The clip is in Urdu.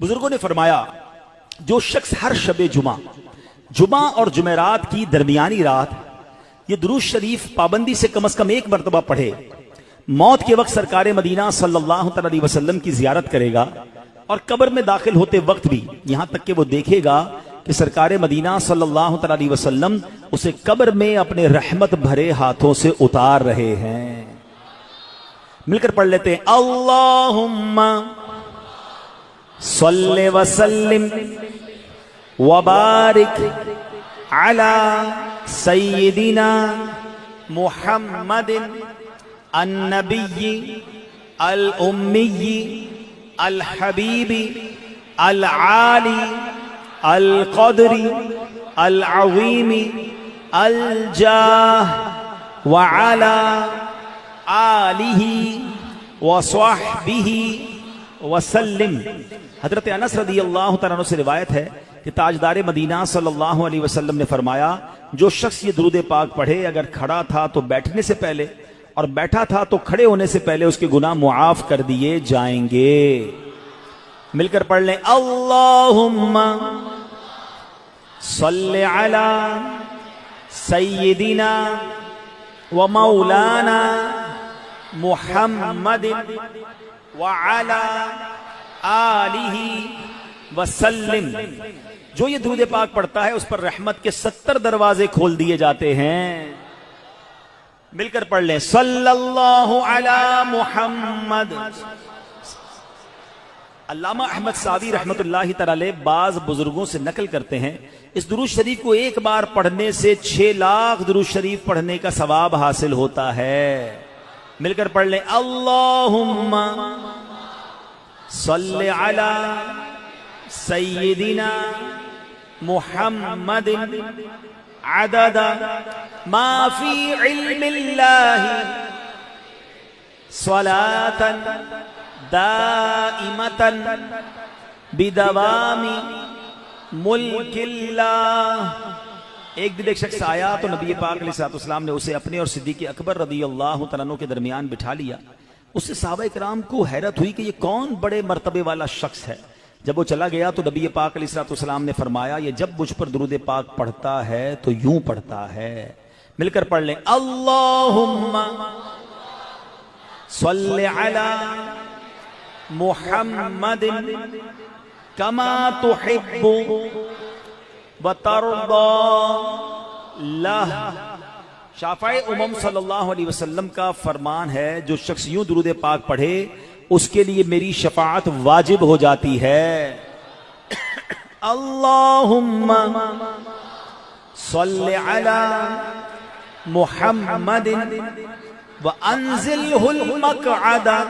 بزرگوں نے فرمایا جو شخص ہر شب جمعہ اور جمعرات کی درمیانی رات یہ درود شریف پابندی سے کم از کم ایک مرتبہ پڑھے، موت کے وقت سرکار مدینہ صلی اللہ علیہ وسلم کی زیارت کرے گا، اور قبر میں داخل ہوتے وقت بھی یہاں تک کہ وہ دیکھے گا کہ سرکار مدینہ صلی اللہ علیہ وسلم اسے قبر میں اپنے رحمت بھرے ہاتھوں سے اتار رہے ہیں۔ مل کر پڑھ لیتے ہیں، اللہم صلی وسلم وبارک علی سیدنا محمد النبی الامی الحبیب العالی القدر العظیم الجاہ وعلی آلہ وصحبہ وسلم۔ حضرت انس رضی اللہ تعالیٰ عنہ سے روایت ہے کہ تاجدار مدینہ صلی اللہ علیہ وسلم نے فرمایا جو شخص یہ درود پاک پڑھے، اگر کھڑا تھا تو بیٹھنے سے پہلے اور بیٹھا تھا تو کھڑے ہونے سے پہلے اس کے گناہ معاف کر دیے جائیں گے۔ مل کر پڑھ لیں، اللہم صلی علی سیدنا و مولانا محمد وعلی آلہ وسلم۔ جو یہ درود پاک پڑھتا ہے اس پر رحمت کے 70 دروازے کھول دیے جاتے ہیں۔ مل کر پڑھ لیں، صلی اللہ علی محمد۔ علامہ احمد سعدی رحمت اللہ تعالی بعض بزرگوں سے نقل کرتے ہیں اس درود شریف کو ایک بار پڑھنے سے 6 لاکھ درود شریف پڑھنے کا ثواب حاصل ہوتا ہے۔ مل کر پڑھ لیں، اللہم صلی علی سیدنا محمد عدد ما فی علم اللہ صلاة دائمتا بدوام ملک اللہ۔ ایک دن ایک شخص آیا تو نبی پاک علیہ السلام نے اسے اپنے اور صدیق اکبر رضی اللہ تعالیٰ عنہ کے درمیان بٹھا لیا۔ اس سے صحابہ کرام کو حیرت ہوئی کہ یہ کون بڑے مرتبے والا شخص ہے۔ جب وہ چلا گیا تو نبی پاک علیہ السلام نے فرمایا یہ جب مجھ پر درود پاک پڑھتا ہے تو یوں پڑھتا ہے۔ مل کر پڑھ لیں، اللہم صلی علی محمد کما تحب وترضى لہ۔ شافع امم صلی اللہ علیہ وسلم کا فرمان ہے جو شخص یوں درود پاک پڑھے اس کے لیے میری شفاعت واجب ہو جاتی ہے۔ اللہم صلی علی محمد وانزلہ المقعد